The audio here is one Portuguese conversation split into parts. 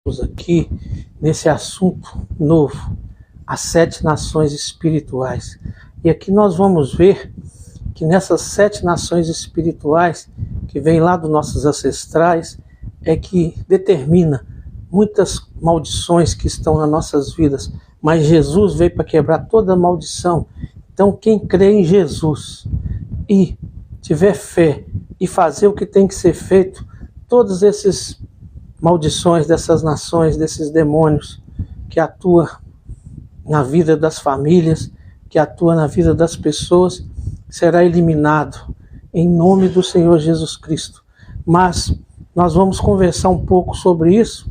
aqui nesse assunto novo, as 7 nações espirituais. E aqui nós vamos ver que nessas 7 nações espirituais, que vem lá dos nossos ancestrais, é que determina muitas maldições que estão nas nossas vidas. Mas Jesus veio para quebrar toda maldição. Então quem crê em Jesus e tiver fé e fazer o que tem que ser feito, todos esses maldições dessas nações, desses demônios que atuam na vida das famílias, que atuam na vida das pessoas, será eliminado em nome do Senhor Jesus Cristo. Mas nós vamos conversar um pouco sobre isso,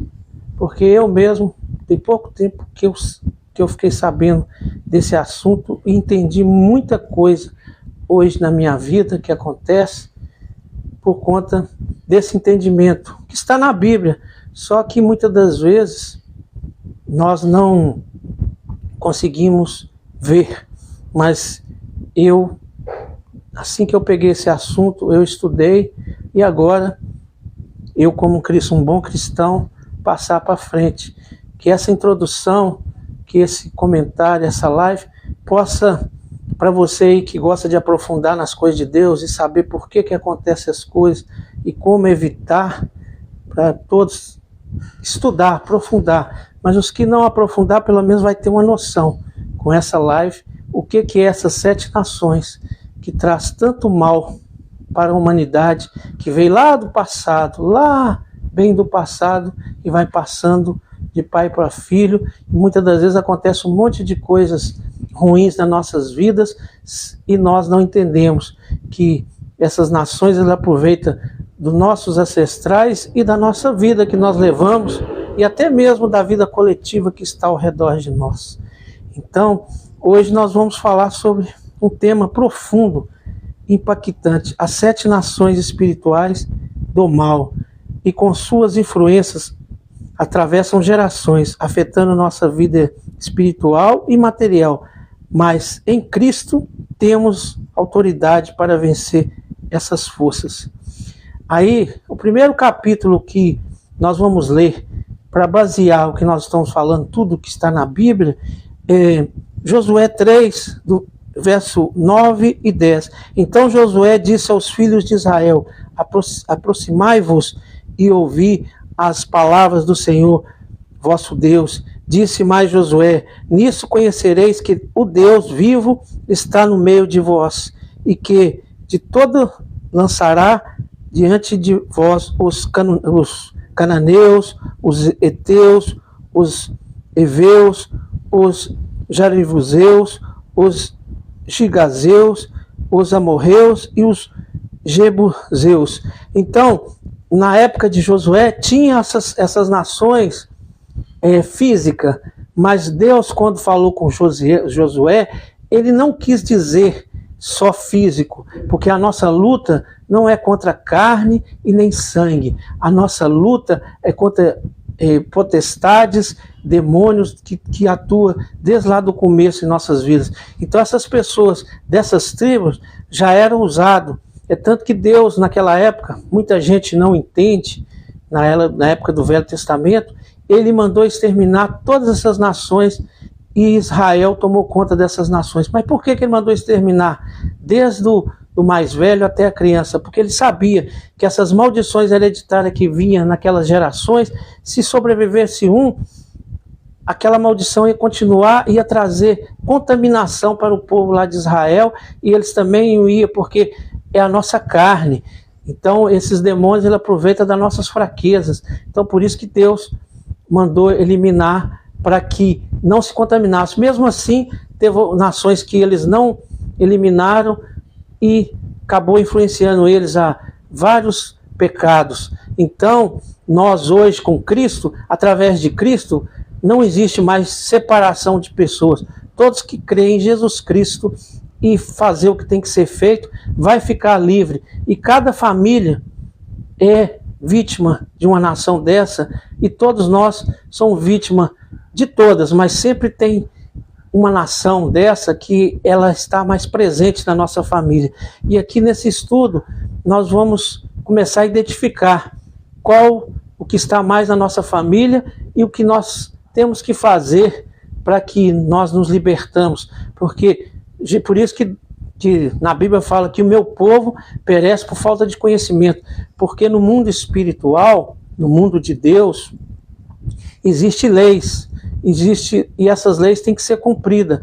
porque eu mesmo, tem pouco tempo que eu fiquei sabendo desse assunto e entendi muita coisa hoje na minha vida que acontece por conta desse entendimento que está na Bíblia, só que muitas das vezes nós não conseguimos ver. Mas assim que eu peguei esse assunto, eu estudei e agora eu, como um bom cristão, passar para frente, que essa introdução, que esse comentário, essa live possa, para você aí que gosta de aprofundar nas coisas de Deus e saber por que acontecem as coisas e como evitar, para todos estudar, aprofundar. Mas os que não aprofundar, pelo menos vai ter uma noção com essa live, o que é essas 7 nações que traz tanto mal para a humanidade, que veio lá do passado, lá bem do passado, e vai passando de pai para filho, e muitas das vezes acontece um monte de coisas ruins nas nossas vidas, e nós não entendemos que essas nações elas aproveitam dos nossos ancestrais e da nossa vida que nós levamos, e até mesmo da vida coletiva que está ao redor de nós. Então, hoje nós vamos falar sobre um tema profundo, impactante, as 7 nações espirituais do mal, e com suas influências atravessam gerações, afetando nossa vida espiritual e material. Mas em Cristo temos autoridade para vencer essas forças. Aí, o primeiro capítulo que nós vamos ler, para basear o que nós estamos falando, tudo que está na Bíblia, é Josué 3, do verso 9 e 10. Então Josué disse aos filhos de Israel: aproximai-vos e ouvi as palavras do Senhor vosso Deus. Disse mais Josué: nisso conhecereis que o Deus vivo está no meio de vós, e que de todo lançará diante de vós os cananeus, os heteus, os heveus, os jarivuzeus, os gigazeus, os amorreus e os jebuseus. Então, na época de Josué, tinha essas nações físicas, mas Deus, quando falou com Josué, ele não quis dizer só físico, porque a nossa luta não é contra carne e nem sangue. A nossa luta é contra potestades, demônios que atuam desde lá do começo em nossas vidas. Então essas pessoas dessas tribos já eram usadas. É tanto que Deus, naquela época, muita gente não entende, na época do Velho Testamento, ele mandou exterminar todas essas nações e Israel tomou conta dessas nações. Mas por que ele mandou exterminar? Desde do mais velho até a criança, porque ele sabia que essas maldições hereditárias que vinham naquelas gerações, se sobrevivesse aquela maldição ia continuar, ia trazer contaminação para o povo lá de Israel, e eles também iam, porque é a nossa carne. Então esses demônios ele aproveita das nossas fraquezas. Então por isso que Deus mandou eliminar, para que não se contaminasse. Mesmo assim, teve nações que eles não eliminaram e acabou influenciando eles a vários pecados. Então, nós hoje com Cristo, através de Cristo, não existe mais separação de pessoas. Todos que creem em Jesus Cristo e fazer o que tem que ser feito, vai ficar livre. E cada família é vítima de uma nação dessa, e todos nós somos vítimas de todas, mas sempre tem uma nação dessa que ela está mais presente na nossa família. E aqui nesse estudo nós vamos começar a identificar qual o que está mais na nossa família e o que nós temos que fazer para que nós nos libertamos. Porque por isso que na Bíblia fala que o meu povo perece por falta de conhecimento. Porque no mundo espiritual, no mundo de Deus, existem leis. E essas leis têm que ser cumpridas.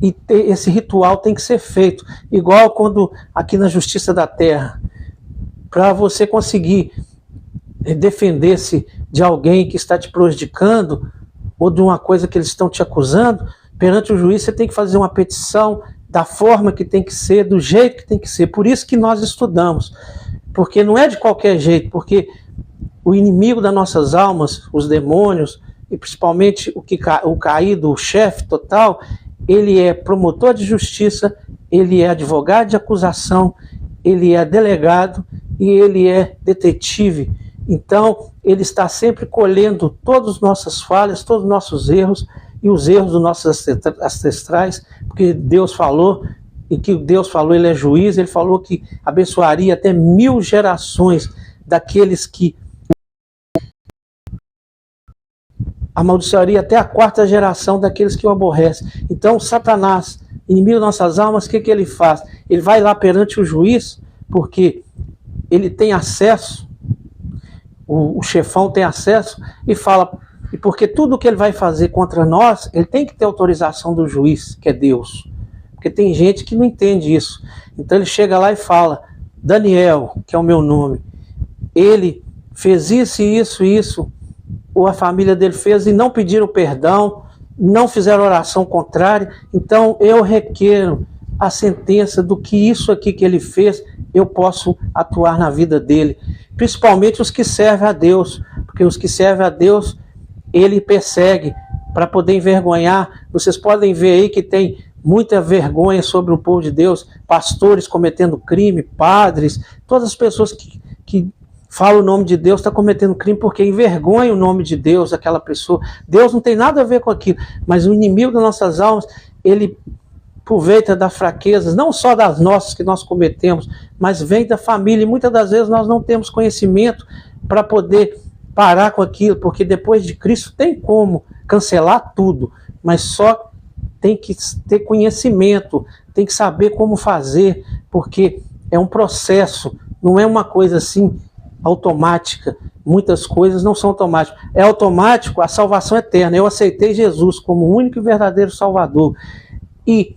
E esse ritual tem que ser feito. Igual quando aqui na Justiça da Terra, para você conseguir defender-se de alguém que está te prejudicando ou de uma coisa que eles estão te acusando, perante o juiz você tem que fazer uma petição da forma que tem que ser, do jeito que tem que ser. Por isso que nós estudamos, porque não é de qualquer jeito, porque o inimigo das nossas almas, os demônios, e principalmente o caído, o chefe total, ele é promotor de justiça, ele é advogado de acusação, ele é delegado e ele é detetive. Então, ele está sempre colhendo todas as nossas falhas, todos os nossos erros e os erros dos nossos ancestrais, porque Deus falou, e que Deus falou, ele é juiz, ele falou que abençoaria até 1000 gerações daqueles que amaldiçoaria até a 4ª geração daqueles que o aborrecem. Então, Satanás, inimigo de nossas almas, o que ele faz? Ele vai lá perante o juiz, porque ele tem acesso, o chefão tem acesso, e fala, e porque tudo que ele vai fazer contra nós, ele tem que ter autorização do juiz, que é Deus. Porque tem gente que não entende isso. Então ele chega lá e fala, Daniel, que é o meu nome, ele fez isso e isso e isso, ou a família dele fez e não pediram perdão, não fizeram oração contrária, então eu requero a sentença do que isso aqui que ele fez, eu posso atuar na vida dele. Principalmente os que servem a Deus, porque os que servem a Deus, ele persegue para poder envergonhar. Vocês podem ver aí que tem muita vergonha sobre o povo de Deus, pastores cometendo crime, padres, todas as pessoas que falam o nome de Deus estão cometendo crime porque envergonha o nome de Deus, aquela pessoa. Deus não tem nada a ver com aquilo, mas o inimigo das nossas almas, ele aproveita das fraquezas, não só das nossas que nós cometemos, mas vem da família, e muitas das vezes nós não temos conhecimento para poder parar com aquilo, porque depois de Cristo tem como cancelar tudo, mas só tem que ter conhecimento, tem que saber como fazer, porque é um processo, não é uma coisa assim automática. Muitas coisas não são automáticas. É automático a salvação eterna. Eu aceitei Jesus como o único e verdadeiro Salvador e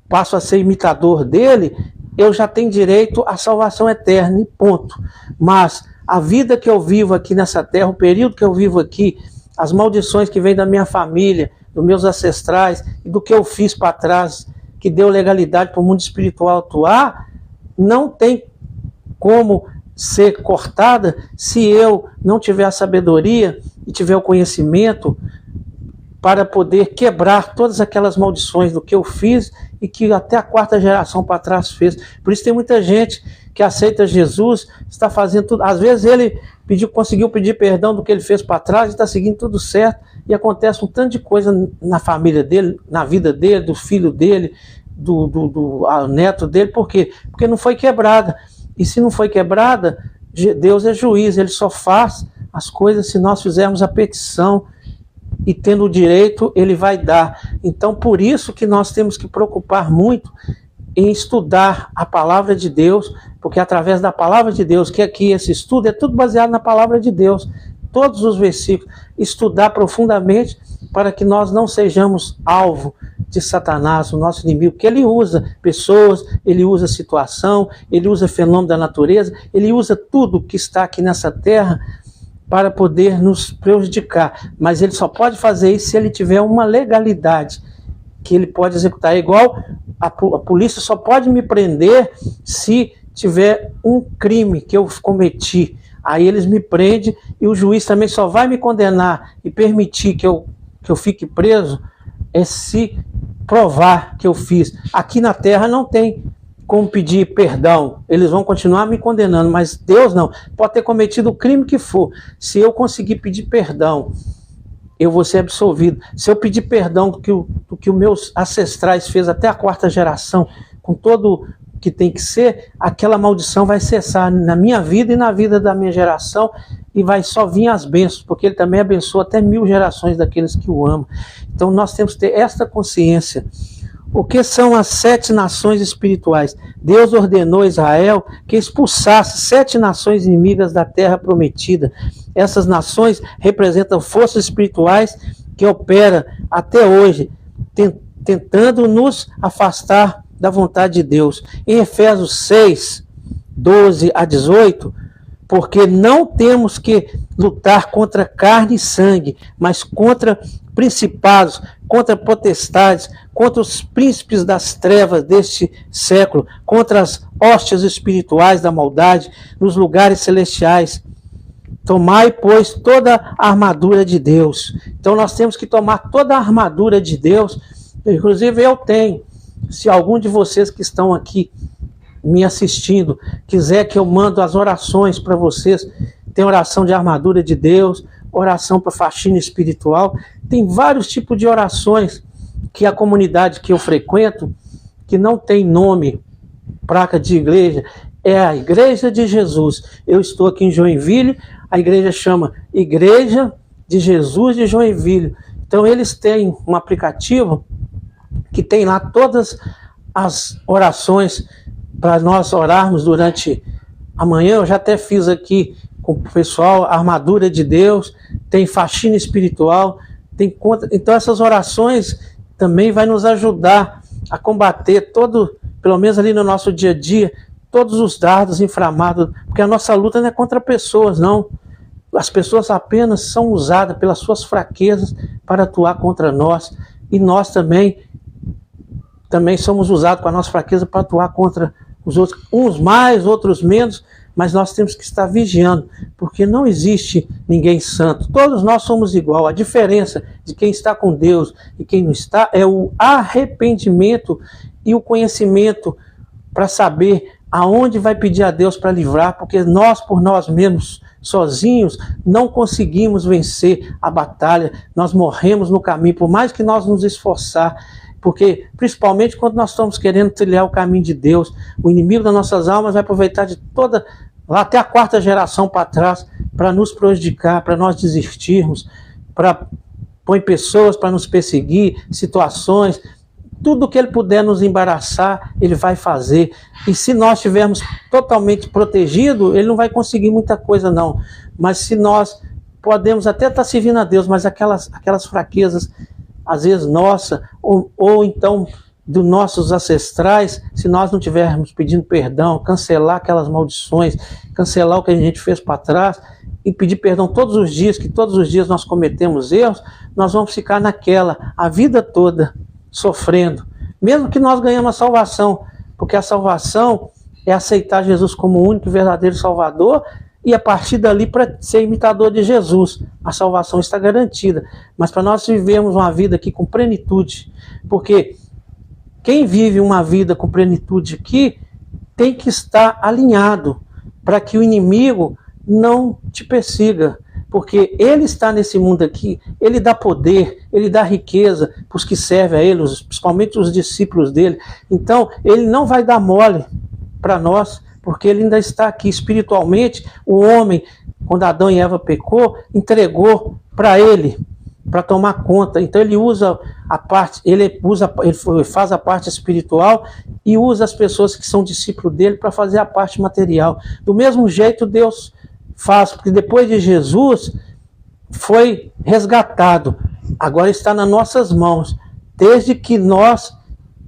passo a ser imitador dele, eu já tenho direito à salvação eterna e ponto. Mas a vida que eu vivo aqui nessa terra, o período que eu vivo aqui, as maldições que vêm da minha família, dos meus ancestrais e do que eu fiz para trás, que deu legalidade para o mundo espiritual atuar, não tem como ser cortada se eu não tiver a sabedoria e tiver o conhecimento para poder quebrar todas aquelas maldições do que eu fiz e que até a 4ª geração para trás fez. Por isso tem muita gente que aceita Jesus, está fazendo tudo. Às vezes ele conseguiu pedir perdão do que ele fez para trás e está seguindo tudo certo, e acontece um tanto de coisa na família dele, na vida dele, do filho dele, do neto dele. Por quê? Porque não foi quebrada. E se não foi quebrada, Deus é juiz, ele só faz as coisas se nós fizermos a petição, e tendo o direito, ele vai dar. Então, por isso que nós temos que preocupar muito em estudar a palavra de Deus, porque através da palavra de Deus, que aqui esse estudo é tudo baseado na palavra de Deus, todos os versículos, estudar profundamente para que nós não sejamos alvo de Satanás, o nosso inimigo, porque ele usa pessoas, ele usa situação, ele usa fenômeno da natureza, ele usa tudo que está aqui nessa terra para poder nos prejudicar. Mas ele só pode fazer isso se ele tiver uma legalidade que ele pode executar. É igual a polícia só pode me prender se tiver um crime que eu cometi. Aí eles me prendem, e o juiz também só vai me condenar e permitir que eu fique preso se provar que eu fiz. Aqui na terra não tem como pedir perdão, eles vão continuar me condenando, mas Deus não. Pode ter cometido o crime que for, se eu conseguir pedir perdão, eu vou ser absolvido. Se eu pedir perdão do que os meus ancestrais fez até a 4ª geração, com todo que tem que ser, aquela maldição vai cessar na minha vida e na vida da minha geração, e vai só vir as bênçãos, porque ele também abençoa até 1000 gerações daqueles que o amam. Então nós temos que ter esta consciência. O que são as 7 nações espirituais? Deus ordenou a Israel que expulsasse 7 nações inimigas da terra prometida. Essas nações representam forças espirituais que operam até hoje, tentando nos afastar da vontade de Deus. Em Efésios 6, 12 a 18, porque não temos que lutar contra carne e sangue, mas contra principados, contra potestades, contra os príncipes das trevas deste século, contra as hostes espirituais da maldade nos lugares celestiais. Tomai, pois, toda a armadura de Deus. Então nós temos que tomar toda a armadura de Deus. Inclusive eu tenho. Se algum de vocês que estão aqui me assistindo quiser que eu mando as orações para vocês, tem oração de armadura de Deus, oração para faxina espiritual, tem vários tipos de orações que a comunidade que eu frequento, que não tem nome, placa de igreja, é a Igreja de Jesus. Eu estou aqui em Joinville, a igreja chama Igreja de Jesus de Joinville. Então eles têm um aplicativo que tem lá todas as orações para nós orarmos durante a manhã. Eu já até fiz aqui com o pessoal a armadura de Deus, tem faxina espiritual, tem contra. Então essas orações também vai nos ajudar a combater pelo menos ali no nosso dia a dia, todos os dardos inflamados, porque a nossa luta não é contra pessoas, não. As pessoas apenas são usadas pelas suas fraquezas para atuar contra nós, e nós também somos usados com a nossa fraqueza para atuar contra os outros, uns mais, outros menos, mas nós temos que estar vigiando, porque não existe ninguém santo. Todos nós somos igual. A diferença de quem está com Deus e quem não está é o arrependimento e o conhecimento para saber aonde vai pedir a Deus para livrar, porque nós, por nós mesmos, sozinhos, não conseguimos vencer a batalha. Nós morremos no caminho, por mais que nós nos esforçar. Porque, principalmente quando nós estamos querendo trilhar o caminho de Deus, o inimigo das nossas almas vai aproveitar de lá até a 4ª geração para trás, para nos prejudicar, para nós desistirmos, para põe pessoas para nos perseguir, situações, tudo que ele puder nos embaraçar, ele vai fazer. E se nós estivermos totalmente protegidos, ele não vai conseguir muita coisa não. Mas se nós podemos até estar servindo a Deus, mas aquelas fraquezas, às vezes nossa, ou então dos nossos ancestrais, se nós não tivermos pedindo perdão, cancelar aquelas maldições, cancelar o que a gente fez para trás, e pedir perdão todos os dias, que todos os dias nós cometemos erros, nós vamos ficar naquela, a vida toda, sofrendo. Mesmo que nós ganhemos a salvação, porque a salvação é aceitar Jesus como o único e verdadeiro Salvador, e a partir dali para ser imitador de Jesus. A salvação está garantida. Mas para nós vivermos uma vida aqui com plenitude, porque quem vive uma vida com plenitude aqui tem que estar alinhado para que o inimigo não te persiga, porque ele está nesse mundo aqui, ele dá poder, ele dá riqueza para os que servem a ele, principalmente os discípulos dele. Então ele não vai dar mole para nós, porque ele ainda está aqui espiritualmente. O homem, quando Adão e Eva pecou, entregou para ele, para tomar conta. Então ele usa a parte, ele faz a parte espiritual e usa as pessoas que são discípulos dele para fazer a parte material. Do mesmo jeito Deus faz, porque depois de Jesus foi resgatado, agora está nas nossas mãos, desde que nós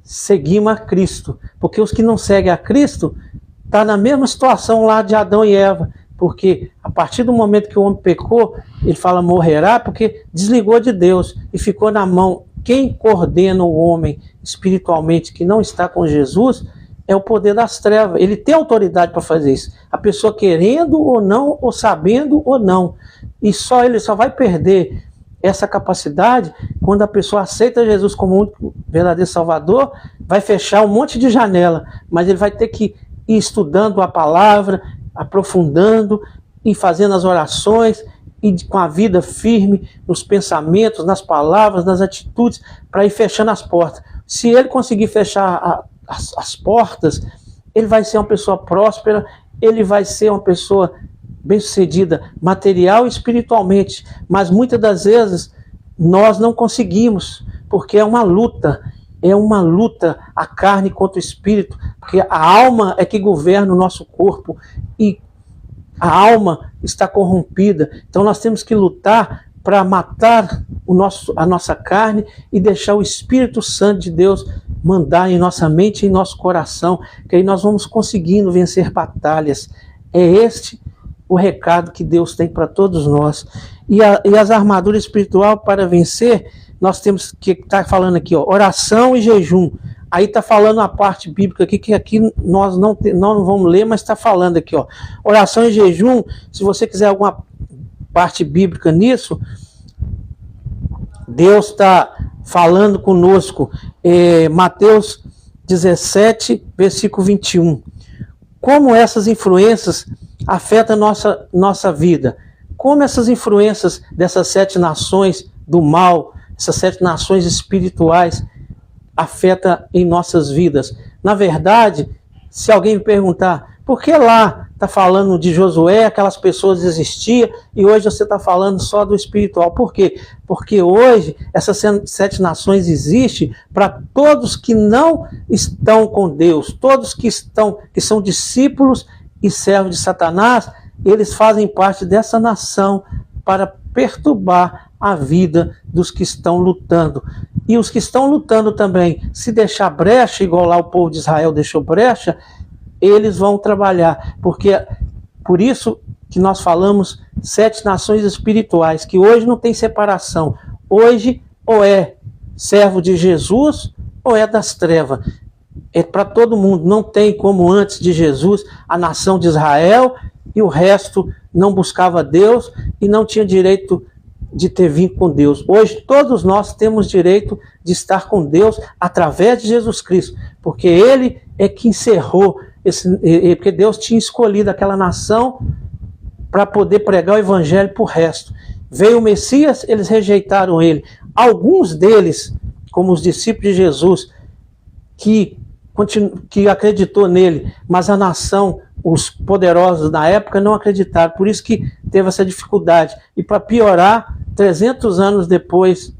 seguimos a Cristo. Porque os que não seguem a Cristo está na mesma situação lá de Adão e Eva, porque a partir do momento que o homem pecou, ele fala morrerá, porque desligou de Deus e ficou na mão. Quem coordena o homem espiritualmente que não está com Jesus é o poder das trevas. Ele tem autoridade para fazer isso, a pessoa querendo ou não, ou sabendo ou não, e ele só vai perder essa capacidade quando a pessoa aceita Jesus como o único verdadeiro Salvador. Vai fechar um monte de janela, mas ele vai ter que ir estudando a palavra, aprofundando e fazendo as orações, e com a vida firme nos pensamentos, nas palavras, nas atitudes, para ir fechando as portas. Se ele conseguir fechar as portas, ele vai ser uma pessoa próspera, ele vai ser uma pessoa bem-sucedida material e espiritualmente, mas muitas das vezes nós não conseguimos, porque é uma luta a carne contra o espírito, porque a alma é que governa o nosso corpo e a alma está corrompida. Então nós temos que lutar para matar a nossa carne e deixar o Espírito Santo de Deus mandar em nossa mente e em nosso coração, que aí nós vamos conseguindo vencer batalhas. É este o recado que Deus tem para todos nós. E as armaduras espirituais para vencer, nós temos que estar falando aqui, ó, oração e jejum. Aí está falando a parte bíblica aqui, que aqui nós não vamos ler, mas está falando aqui, ó, oração e jejum. Se você quiser alguma parte bíblica nisso, Deus está falando conosco, Mateus 17, versículo 21. Como essas influências afetam a nossa vida? Como essas influências dessas 7 nações do mal, essas 7 nações espirituais, afeta em nossas vidas? Na verdade, se alguém me perguntar, por que lá está falando de Josué, aquelas pessoas existiam, e hoje você está falando só do espiritual? Por quê? Porque hoje essas 7 nações existem para todos que não estão com Deus, todos que são discípulos e servos de Satanás, eles fazem parte dessa nação para perturbar a vida dos que estão lutando. E os que estão lutando também, se deixar brecha, igual lá o povo de Israel deixou brecha, eles vão trabalhar. Porque por isso que nós falamos 7 nações espirituais, que hoje não tem separação. Hoje ou é servo de Jesus ou é das trevas. É para todo mundo. Não tem como antes de Jesus a nação de Israel e o resto não buscava Deus e não tinha direito de ter vindo com Deus. Hoje todos nós temos direito de estar com Deus através de Jesus Cristo, porque Ele é que encerrou, porque Deus tinha escolhido aquela nação para poder pregar o evangelho para o resto. Veio o Messias, eles rejeitaram Ele. Alguns deles, como os discípulos de Jesus, que acreditou nele, mas a nação, os poderosos da época não acreditaram, por isso que teve essa dificuldade. E para piorar, 300 anos depois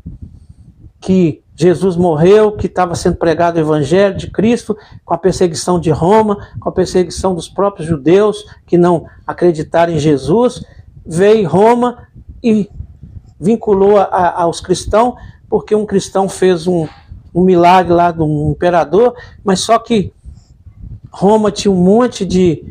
que Jesus morreu, que estava sendo pregado o evangelho de Cristo, com a perseguição de Roma, com a perseguição dos próprios judeus que não acreditaram em Jesus, veio Roma e vinculou aos cristãos, porque um cristão fez um milagre lá de um imperador, mas só que Roma tinha um monte de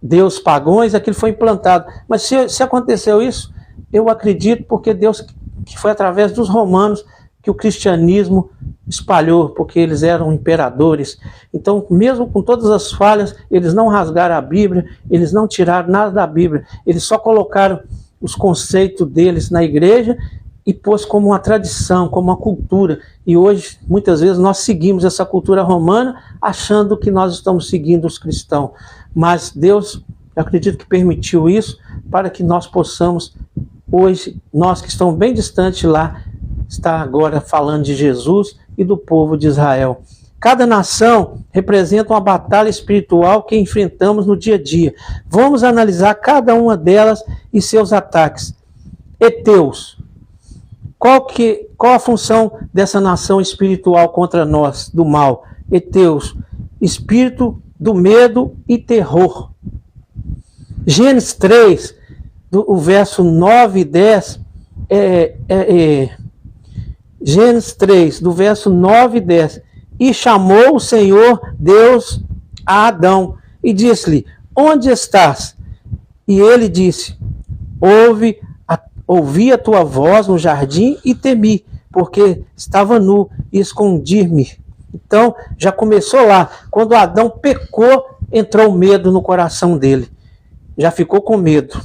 deus pagões, aquilo foi implantado. Mas se aconteceu isso, eu acredito porque Deus, que foi através dos romanos que o cristianismo espalhou, porque eles eram imperadores. Então, mesmo com todas as falhas, eles não rasgaram a Bíblia, eles não tiraram nada da Bíblia, eles só colocaram os conceitos deles na igreja e pôs como uma tradição, como uma cultura. E hoje, muitas vezes, nós seguimos essa cultura romana achando que nós estamos seguindo os cristãos. Mas Deus, eu acredito que permitiu isso para que nós possamos, hoje, nós que estamos bem distantes lá, estar agora falando de Jesus e do povo de Israel. Cada nação representa uma batalha espiritual que enfrentamos no dia a dia. Vamos analisar cada uma delas e seus ataques. Heteus. Qual a função dessa nação espiritual contra nós, do mal? Heteus, espírito do medo e terror. Gênesis 3, o verso 9 e 10, Gênesis 3, do verso 9 e 10, e chamou o Senhor Deus a Adão, e disse-lhe, onde estás? E ele disse, ouvi a tua voz no jardim e temi, porque estava nu e escondi-me. Então, já começou lá. Quando Adão pecou, entrou medo no coração dele. Já ficou com medo.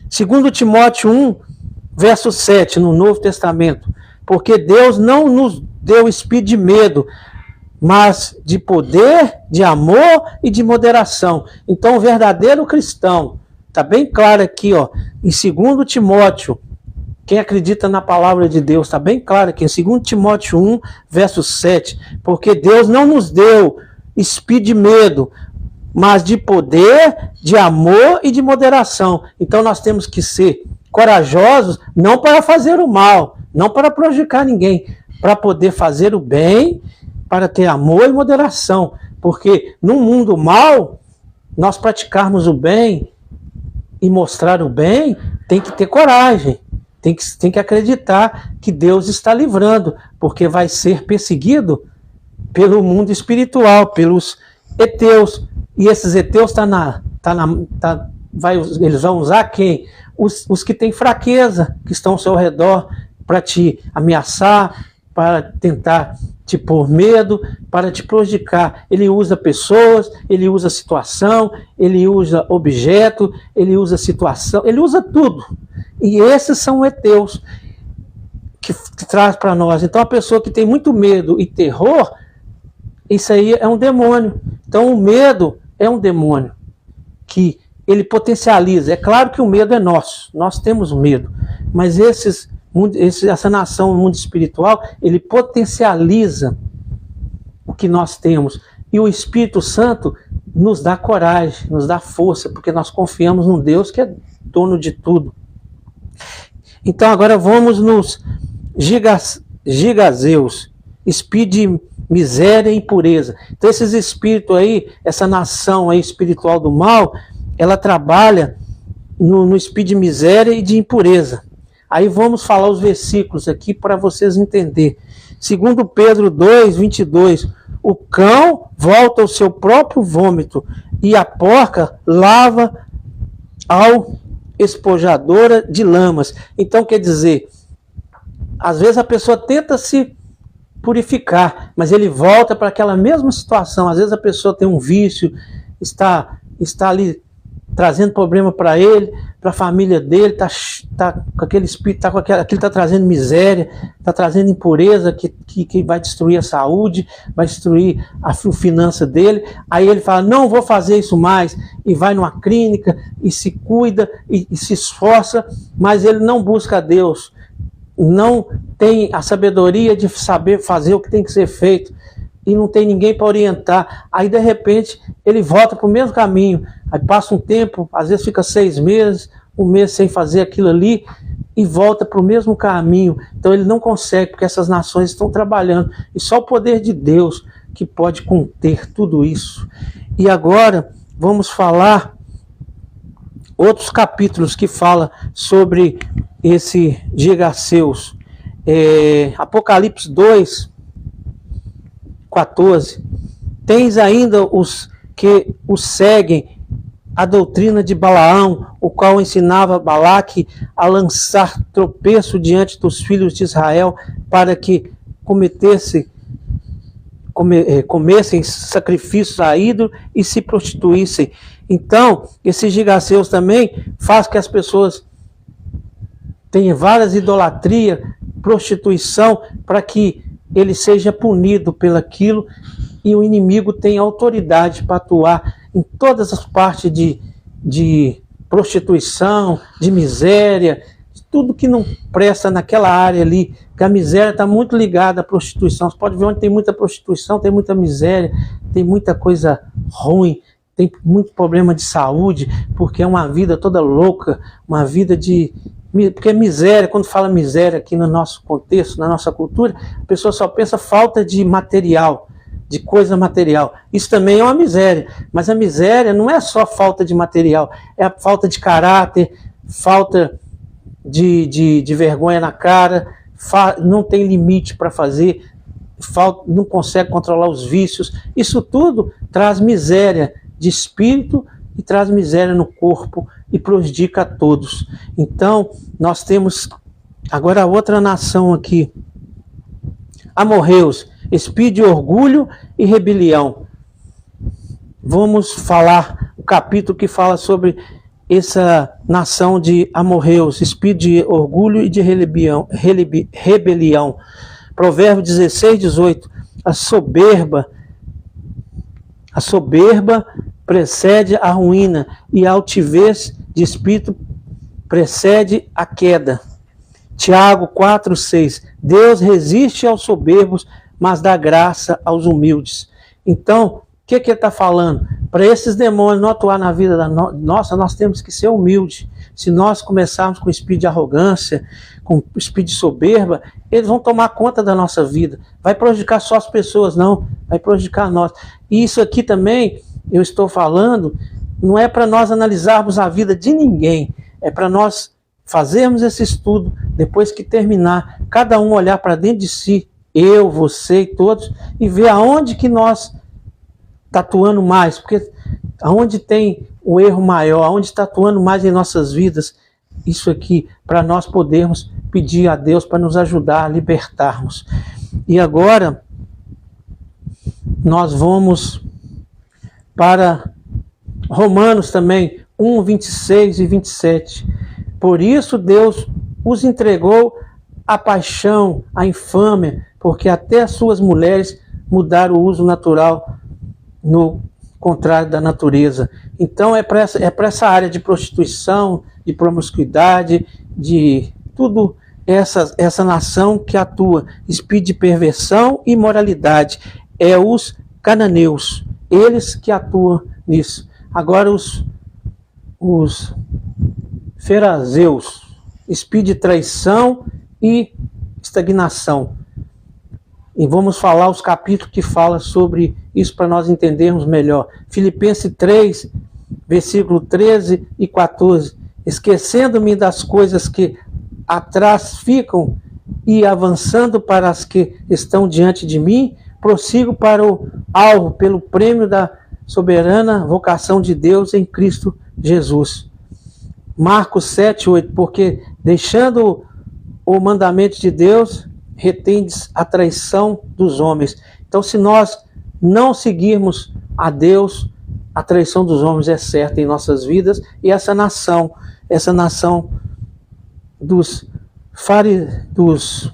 2 Timóteo 1, verso 7, no Novo Testamento. Porque Deus não nos deu espírito de medo, mas de poder, de amor e de moderação. Então, o verdadeiro cristão, está bem claro aqui, ó, em 2 Timóteo, quem acredita na palavra de Deus, está bem claro aqui, em 2 Timóteo 1, verso 7, porque Deus não nos deu espírito de medo, mas de poder, de amor e de moderação. Então nós temos que ser corajosos, não para fazer o mal, não para prejudicar ninguém, para poder fazer o bem, para ter amor e moderação. Porque num mundo mal, nós praticarmos o bem e mostrar o bem, tem que ter coragem, tem que acreditar que Deus está livrando, porque vai ser perseguido pelo mundo espiritual, pelos heteus. E esses heteus eles vão usar quem? Os que têm fraqueza, que estão ao seu redor, para te ameaçar, para tentar te pôr medo, para te prejudicar. Ele usa pessoas, ele usa situação, ele usa objeto, ele usa situação, ele usa tudo. E esses são heteus que traz para nós. Então a pessoa que tem muito medo e terror, isso aí é um demônio. Então o medo é um demônio que ele potencializa. É claro que o medo é nosso, nós temos medo, mas essa nação, o mundo espiritual, ele potencializa o que nós temos. E o Espírito Santo nos dá coragem, nos dá força, porque nós confiamos num Deus que é dono de tudo. Então agora vamos nos gigazeus, espírito de miséria e impureza. Então esses espíritos aí, essa nação aí espiritual do mal, ela trabalha no espírito de miséria e de impureza. Aí vamos falar os versículos aqui para vocês entenderem. Segundo Pedro 2, 22, o cão volta ao seu próprio vômito e a porca lava ao espojadora de lamas. Então quer dizer, às vezes a pessoa tenta se purificar, mas ele volta para aquela mesma situação. Às vezes a pessoa tem um vício, está ali trazendo problema para ele, para a família dele, tá com aquele espírito, aquilo está trazendo miséria, está trazendo impureza que vai destruir a saúde, vai destruir a finança dele. Aí ele fala, não vou fazer isso mais, e vai numa clínica, e se cuida, e se esforça, mas ele não busca a Deus, não tem a sabedoria de saber fazer o que tem que ser feito, e não tem ninguém para orientar. Aí de repente ele volta para o mesmo caminho, aí passa um tempo, às vezes fica 6 meses, 1 mês sem fazer aquilo ali, e volta para o mesmo caminho. Então ele não consegue, porque essas nações estão trabalhando, e só o poder de Deus que pode conter tudo isso. E agora vamos falar outros capítulos que fala sobre esse gigazeus. Apocalipse 2, 14. Tens ainda os que os seguem a doutrina de Balaão, o qual ensinava Balaque a lançar tropeço diante dos filhos de Israel, para que comessem sacrifícios a ídolo e se prostituíssem. Então, esses gigazeus também faz que as pessoas tenham várias idolatrias, prostituição, para que ele seja punido pelaquilo, e o inimigo tem autoridade para atuar em todas as partes de prostituição, de miséria, de tudo que não presta naquela área ali, que a miséria está muito ligada à prostituição. Você pode ver onde tem muita prostituição, tem muita miséria, tem muita coisa ruim, tem muito problema de saúde, porque é uma vida toda louca, uma vida de... Porque miséria, quando fala miséria aqui no nosso contexto, na nossa cultura, a pessoa só pensa falta de material, de coisa material. Isso também é uma miséria, mas a miséria não é só falta de material, é a falta de caráter, falta de vergonha na cara, não tem limite para fazer, não consegue controlar os vícios. Isso tudo traz miséria de espírito e traz miséria no corpo e prejudica a todos. Então, nós temos agora outra nação aqui, amorreus, espírito de orgulho e rebelião. Vamos falar o capítulo que fala sobre essa nação de amorreus, espírito de orgulho e de rebelião. Provérbio 16, 18. A soberba precede a ruína, e a altivez de espírito precede a queda. Tiago 4, 6. Deus resiste aos soberbos, mas dá graça aos humildes. Então, que ele está falando? Para esses demônios não atuar na vida nossa, nós temos que ser humildes. Se nós começarmos com espírito de arrogância, com espírito de soberba, eles vão tomar conta da nossa vida. Vai prejudicar só as pessoas, não. Vai prejudicar nós. E isso aqui também, eu estou falando, não é para nós analisarmos a vida de ninguém. É para nós fazermos esse estudo, depois que terminar, cada um olhar para dentro de si, eu, você e todos, e ver aonde que nós está atuando mais, porque aonde tem o erro maior, aonde está atuando mais em nossas vidas, isso aqui, para nós podermos pedir a Deus para nos ajudar a libertarmos. E agora, nós vamos para Romanos também, 1, 26 e 27. Por isso Deus os entregou à paixão, à infâmia, porque até as suas mulheres mudaram o uso natural no contrário da natureza. Então é para essa área de prostituição, de promiscuidade, de tudo essa nação que atua, espírito de perversão e imoralidade. É os cananeus, eles que atuam nisso. Agora os fariseus, espírito de traição e estagnação. E vamos falar os capítulos que falam sobre isso para nós entendermos melhor. Filipenses 3, versículo 13 e 14. Esquecendo-me das coisas que atrás ficam e avançando para as que estão diante de mim, prossigo para o alvo, pelo prêmio da soberana vocação de Deus em Cristo Jesus. Marcos 7, 8. Porque deixando o mandamento de Deus, retendes a traição dos homens. Então, se nós não seguirmos a Deus, a traição dos homens é certa em nossas vidas, e essa nação dos fariseus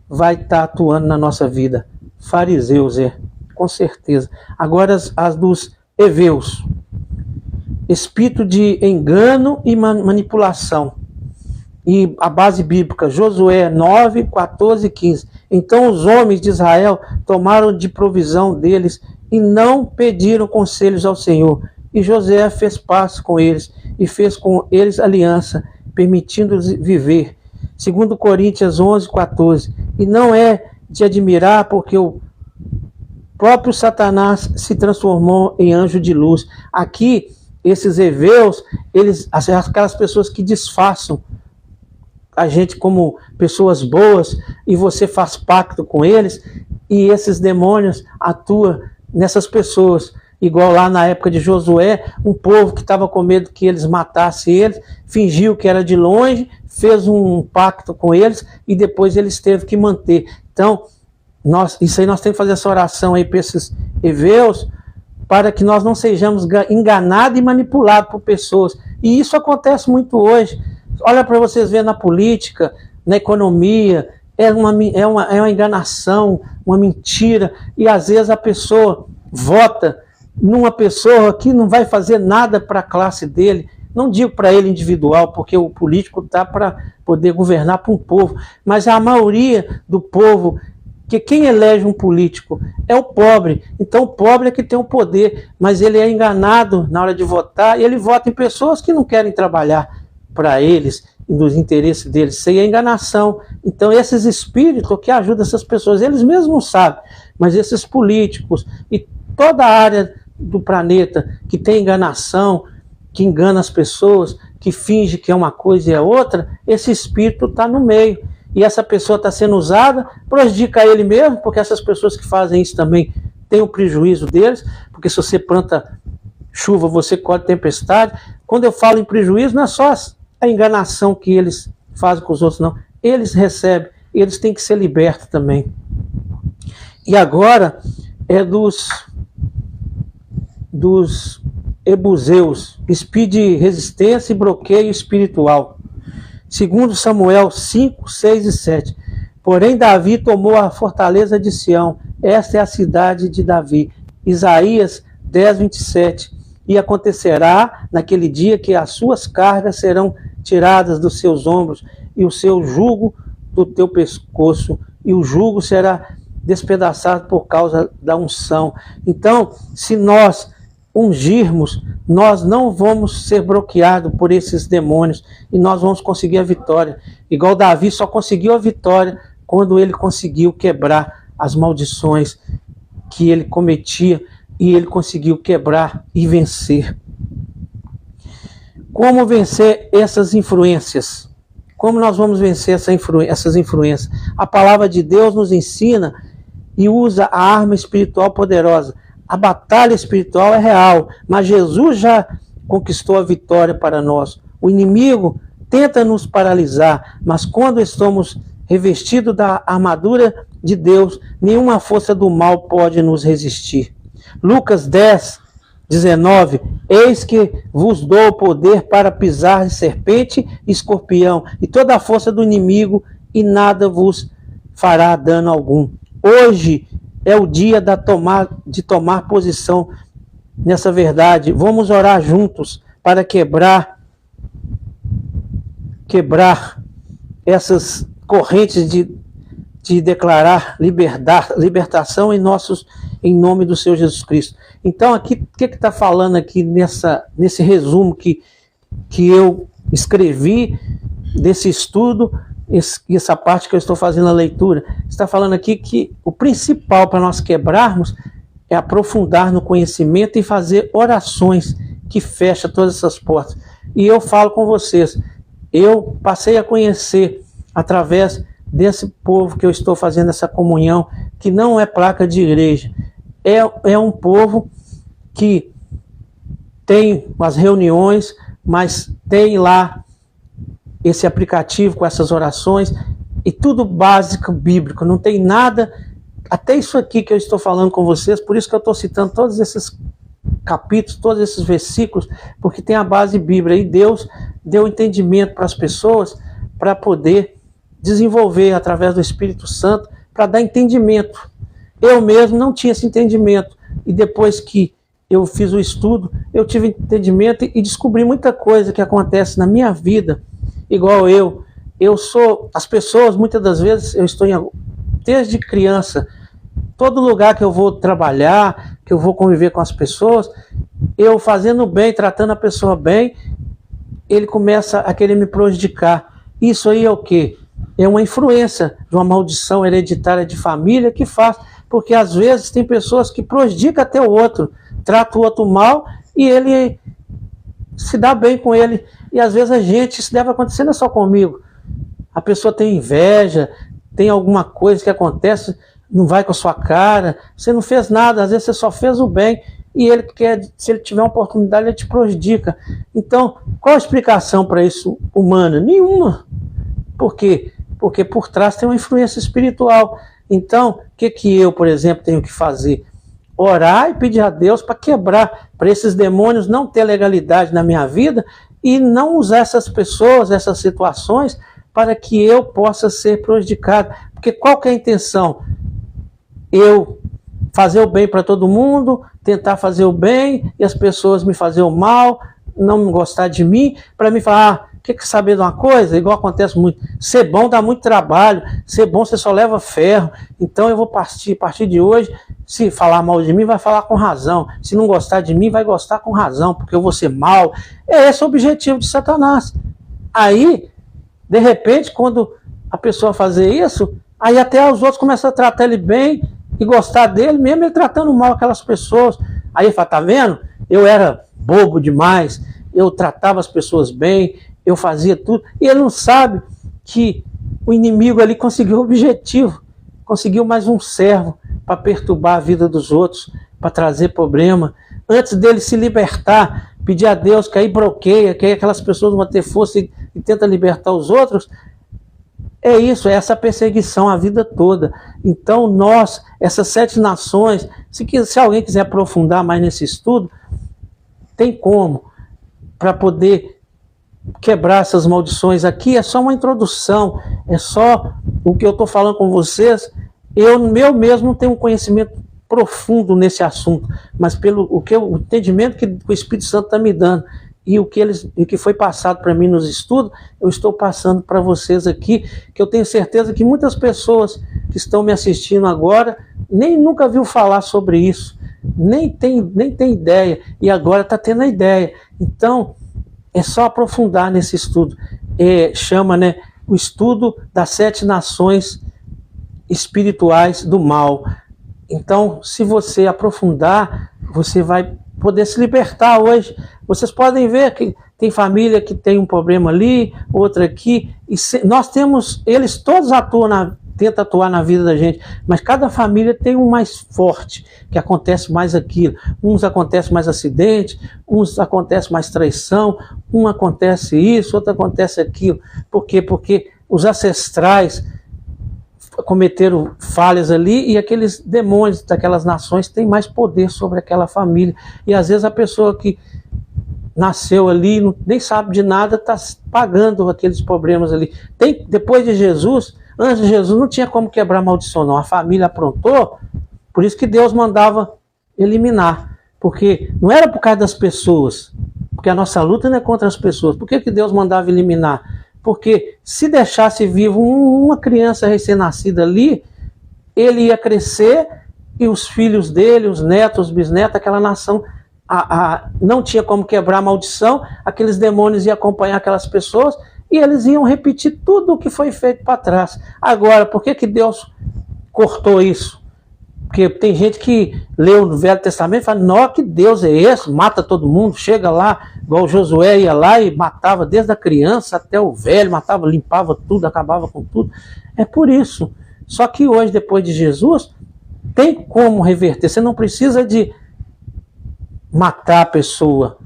vai estar atuando na nossa vida. Fariseus, com certeza. Agora as dos heveus, espírito de engano e manipulação. E a base bíblica, Josué 9, 14 e 15. Então os homens de Israel tomaram de provisão deles e não pediram conselhos ao Senhor. E Josué fez paz com eles e fez com eles aliança, permitindo-lhes viver. 2 Coríntios 11, 14. E não é de admirar, porque o próprio Satanás se transformou em anjo de luz. Aqui, esses heveus, aquelas pessoas que disfarçam a gente como pessoas boas, e você faz pacto com eles, e esses demônios atuam nessas pessoas, igual lá na época de Josué, um povo que estava com medo que eles matassem eles, fingiu que era de longe, fez um pacto com eles, e depois eles teve que manter. Então, isso aí nós temos que fazer essa oração aí para esses heveus, para que nós não sejamos enganados e manipulados por pessoas. E isso acontece muito hoje. Olha para vocês verem na política, na economia, é uma enganação, uma mentira, e às vezes a pessoa vota numa pessoa que não vai fazer nada para a classe dele. Não digo para ele individual, porque o político está para poder governar para um povo, mas a maioria do povo, que quem elege um político é o pobre. Então o pobre é que tem o poder, mas ele é enganado na hora de votar, e ele vota em pessoas que não querem trabalhar para eles e dos interesses deles. Isso aí é enganação. Então esses espíritos que ajudam essas pessoas, eles mesmos não sabem, mas esses políticos e toda a área do planeta que tem enganação, que engana as pessoas, que finge que é uma coisa e é outra, esse espírito está no meio. E essa pessoa está sendo usada, prejudica ele mesmo, porque essas pessoas que fazem isso também têm o prejuízo deles, porque se você planta chuva, você colhe tempestade. Quando eu falo em prejuízo, não é só a enganação que eles fazem com os outros, não. Eles recebem, eles têm que ser libertos também. E agora é dos ebuseus, espírito de resistência e bloqueio espiritual. Segundo Samuel 5, 6 e 7. Porém Davi tomou a fortaleza de Sião, esta é a cidade de Davi. Isaías 10, 27. E acontecerá naquele dia que as suas cargas serão tiradas dos seus ombros, e o seu jugo do teu pescoço, e o jugo será despedaçados por causa da unção. Então, se nós ungirmos, nós não vamos ser bloqueados por esses demônios e nós vamos conseguir a vitória. Igual Davi só conseguiu a vitória quando ele conseguiu quebrar as maldições que ele cometia e ele conseguiu quebrar e vencer. Como vencer essas influências? Como nós vamos vencer essas influências? A palavra de Deus nos ensina e usa a arma espiritual poderosa. A batalha espiritual é real, mas Jesus já conquistou a vitória para nós. O inimigo tenta nos paralisar, mas quando estamos revestidos da armadura de Deus, nenhuma força do mal pode nos resistir. Lucas 10, 19, eis que vos dou o poder para pisar de serpente e escorpião, e toda a força do inimigo, e nada vos fará dano algum. Hoje é o dia de tomar posição nessa verdade. Vamos orar juntos para quebrar essas correntes de declarar libertação em nome do Senhor Jesus Cristo. Então, aqui, o que está falando aqui nesse resumo que eu escrevi desse estudo, essa parte que eu estou fazendo a leitura, está falando aqui que o principal para nós quebrarmos é aprofundar no conhecimento e fazer orações que fecham todas essas portas. E eu falo com vocês, eu passei a conhecer através desse povo que eu estou fazendo essa comunhão, que não é placa de igreja, é um povo que tem as reuniões, mas tem lá esse aplicativo com essas orações, e tudo básico bíblico, não tem nada, até isso aqui que eu estou falando com vocês, por isso que eu estou citando todos esses capítulos, todos esses versículos, porque tem a base bíblica, e Deus deu entendimento para as pessoas, para poder desenvolver através do Espírito Santo, para dar entendimento. Eu mesmo não tinha esse entendimento, e depois que eu fiz o estudo, eu tive entendimento e descobri muita coisa que acontece na minha vida, igual as pessoas, muitas das vezes, eu estou desde criança, todo lugar que eu vou trabalhar, que eu vou conviver com as pessoas, eu fazendo bem, tratando a pessoa bem, ele começa a querer me prejudicar. Isso aí é o quê? É uma influência de uma maldição hereditária de família que faz, porque às vezes tem pessoas que prejudicam até o outro, trata o outro mal e ele se dá bem com ele. E às vezes isso deve acontecer, não é só comigo. A pessoa tem inveja, tem alguma coisa que acontece, não vai com a sua cara, você não fez nada, às vezes você só fez o bem, e ele quer, se ele tiver uma oportunidade, ele te prejudica. Então, qual a explicação para isso humana? Nenhuma. Por quê? Porque por trás tem uma influência espiritual. Então, o que eu, por exemplo, tenho que fazer? Orar e pedir a Deus para quebrar, para esses demônios não ter legalidade na minha vida e não usar essas pessoas, essas situações, para que eu possa ser prejudicado. Porque qual que é a intenção? Eu fazer o bem para todo mundo, tentar fazer o bem e as pessoas me fazer o mal, não gostar de mim, para mim falar, quer saber de uma coisa? Igual acontece muito, ser bom dá muito trabalho, ser bom você só leva ferro, então eu vou a partir de hoje, se falar mal de mim, vai falar com razão, se não gostar de mim, vai gostar com razão, porque eu vou ser mal. É esse o objetivo de Satanás. Aí, de repente, quando a pessoa fazer isso, aí até os outros começam a tratar ele bem e gostar dele, mesmo ele tratando mal aquelas pessoas. Aí ele fala, tá vendo? Eu era bobo demais, eu tratava as pessoas bem, eu fazia tudo, e ele não sabe que o inimigo ali conseguiu o objetivo, conseguiu mais um servo para perturbar a vida dos outros, para trazer problema. Antes dele se libertar, pedir a Deus que aí bloqueia, que aí aquelas pessoas vão ter força e tenta libertar os outros. É isso, é essa perseguição a vida toda. Então nós, essas 7 nações, se alguém quiser aprofundar mais nesse estudo, tem como, para poder quebrar essas maldições. Aqui é só uma introdução, é só o que eu estou falando com vocês. Eu mesmo não tenho um conhecimento profundo nesse assunto, mas pelo o entendimento que o Espírito Santo está me dando e o que foi passado para mim nos estudos, eu estou passando para vocês aqui, que eu tenho certeza que muitas pessoas que estão me assistindo agora, nem nunca viu falar sobre isso, nem tem ideia, e agora está tendo a ideia. Então, é só aprofundar nesse estudo. Chama, né, o estudo das 7 nações espirituais do mal. Então, se você aprofundar, você vai poder se libertar hoje. Vocês podem ver que tem família que tem um problema ali, outra aqui, e nós temos, eles todos tentam atuar na vida da gente, mas cada família tem um mais forte, que acontece mais aquilo. Uns acontece mais acidente, uns acontece mais traição, um acontece isso, outro acontece aquilo. Por quê? Porque os ancestrais cometeram falhas ali e aqueles demônios daquelas nações têm mais poder sobre aquela família. E às vezes a pessoa que nasceu ali, nem sabe de nada, está pagando aqueles problemas ali. Depois de Jesus, antes de Jesus, não tinha como quebrar a maldição, não. A família aprontou, por isso que Deus mandava eliminar. Porque não era por causa das pessoas, porque a nossa luta não é contra as pessoas. Por que Deus mandava eliminar? Porque se deixasse vivo uma criança recém-nascida ali, ele ia crescer e os filhos dele, os netos, os bisnetos, aquela nação não tinha como quebrar a maldição, aqueles demônios iam acompanhar aquelas pessoas e eles iam repetir tudo o que foi feito para trás. Agora, por que Deus cortou isso? Porque tem gente que lê o Velho Testamento e fala, não, que Deus é esse? Mata todo mundo, chega lá, igual Josué ia lá e matava desde a criança até o velho, matava, limpava tudo, acabava com tudo. É por isso. Só que hoje, depois de Jesus, tem como reverter. Você não precisa de matar a pessoa.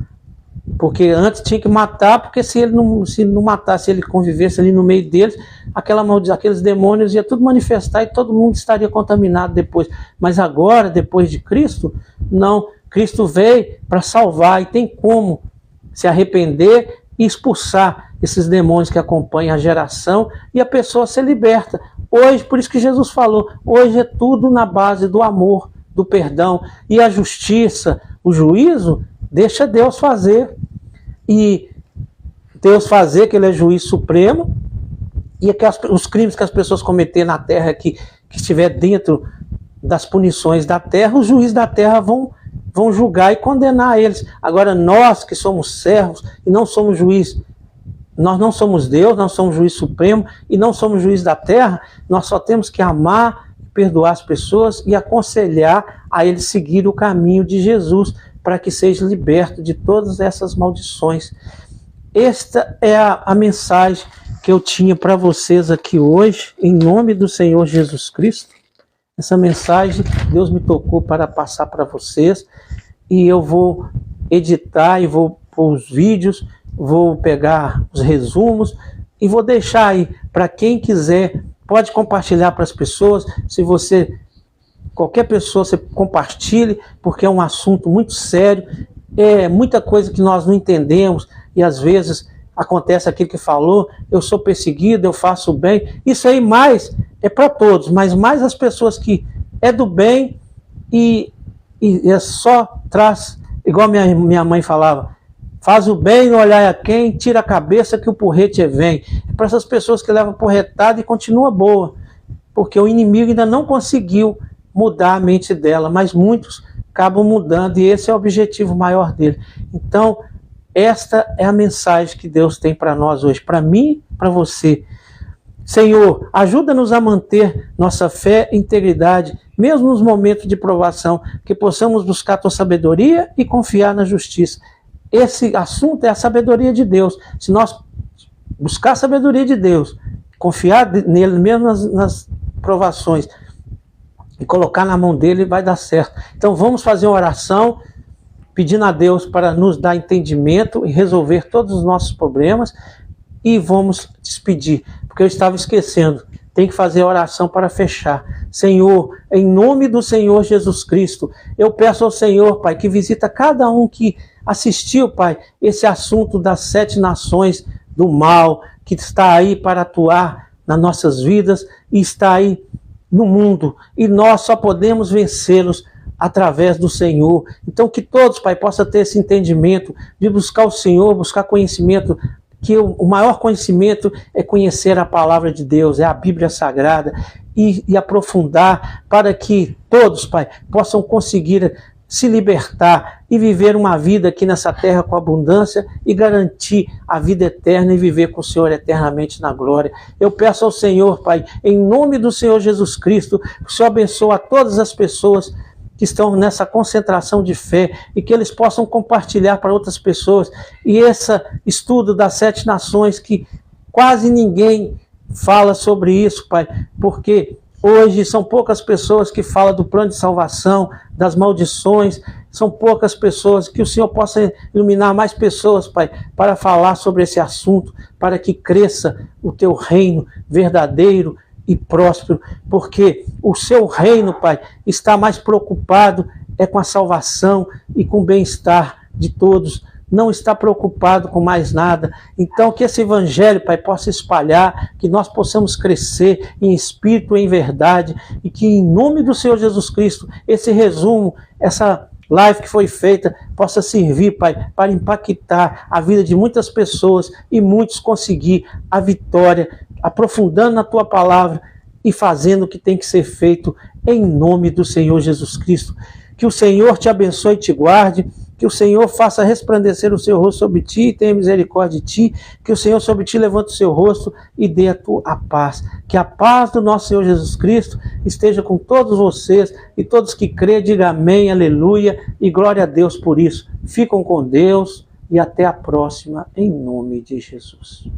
Porque antes tinha que matar, porque se não matasse, se ele convivesse ali no meio deles, aqueles demônios iam tudo manifestar e todo mundo estaria contaminado depois. Mas agora, depois de Cristo, não. Cristo veio para salvar e tem como se arrepender e expulsar esses demônios que acompanham a geração e a pessoa ser liberta. Hoje, por isso que Jesus falou, hoje é tudo na base do amor, do perdão e a justiça, o juízo, deixa Deus fazer. E Deus fazer, que Ele é juiz supremo, e que os crimes que as pessoas cometerem na terra que estiver dentro das punições da terra, os juízes da terra vão julgar e condenar eles. Agora nós que somos servos e não somos juiz, nós não somos Deus, não somos juiz supremo e não somos juiz da terra, nós só temos que amar, perdoar as pessoas e aconselhar a eles seguir o caminho de Jesus, para que seja liberto de todas essas maldições. Esta é a mensagem que eu tinha para vocês aqui hoje, em nome do Senhor Jesus Cristo. Essa mensagem Deus me tocou para passar para vocês, e eu vou editar e vou pôr os vídeos, vou pegar os resumos e vou deixar aí para quem quiser, pode compartilhar para as pessoas. Se você qualquer pessoa, você compartilhe, porque é um assunto muito sério, é muita coisa que nós não entendemos, e às vezes acontece aquilo que falou, eu sou perseguido, eu faço o bem, isso aí mais é para todos, mas mais as pessoas que é do bem e é só traz, igual minha mãe falava, faz o bem, não olhar a quem, tira a cabeça que o porrete vem. É para essas pessoas que levam porretada e continua boa, porque o inimigo ainda não conseguiu mudar a mente dela, mas muitos acabam mudando, e esse é o objetivo maior dele. Então, esta é a mensagem que Deus tem para nós hoje, para mim, para você. Senhor, ajuda-nos a manter nossa fé e integridade, mesmo nos momentos de provação, que possamos buscar a tua sabedoria e confiar na justiça. Esse assunto é a sabedoria de Deus. Se nós buscar a sabedoria de Deus, confiar nele mesmo nas provações, e colocar na mão dele, vai dar certo. Então vamos fazer uma oração, pedindo a Deus para nos dar entendimento e resolver todos os nossos problemas, e vamos despedir, porque eu estava esquecendo, tem que fazer a oração para fechar. Senhor, em nome do Senhor Jesus Cristo, eu peço ao Senhor, Pai, que visita cada um que assistiu, Pai, esse assunto das 7 nações do mal, que está aí para atuar nas nossas vidas e está aí no mundo, e nós só podemos vencê-los através do Senhor. Então que todos, Pai, possam ter esse entendimento de buscar o Senhor, buscar conhecimento, que o maior conhecimento é conhecer a palavra de Deus, é a Bíblia Sagrada, e aprofundar para que todos, Pai, possam conseguir se libertar e viver uma vida aqui nessa terra com abundância e garantir a vida eterna e viver com o Senhor eternamente na glória. Eu peço ao Senhor, Pai, em nome do Senhor Jesus Cristo, que o Senhor abençoe a todas as pessoas que estão nessa concentração de fé e que eles possam compartilhar para outras pessoas. E esse estudo das 7 nações, que quase ninguém fala sobre isso, Pai, porque hoje são poucas pessoas que falam do plano de salvação, das maldições, são poucas pessoas, que o Senhor possa iluminar mais pessoas, Pai, para falar sobre esse assunto, para que cresça o teu reino verdadeiro e próspero, porque o seu reino, Pai, está mais preocupado com a salvação e com o bem-estar de todos, não está preocupado com mais nada. Então que esse evangelho, Pai, possa espalhar, que nós possamos crescer em espírito e em verdade, e que em nome do Senhor Jesus Cristo, esse resumo, essa live que foi feita, possa servir, Pai, para impactar a vida de muitas pessoas e muitos conseguir a vitória, aprofundando na Tua palavra e fazendo o que tem que ser feito em nome do Senhor Jesus Cristo. Que o Senhor te abençoe e te guarde, que o Senhor faça resplandecer o seu rosto sobre ti e tenha misericórdia de ti, que o Senhor sobre ti levante o seu rosto e dê a tua paz. Que a paz do nosso Senhor Jesus Cristo esteja com todos vocês, e todos que crêem, digam amém, aleluia e glória a Deus por isso. Ficam com Deus e até a próxima, em nome de Jesus.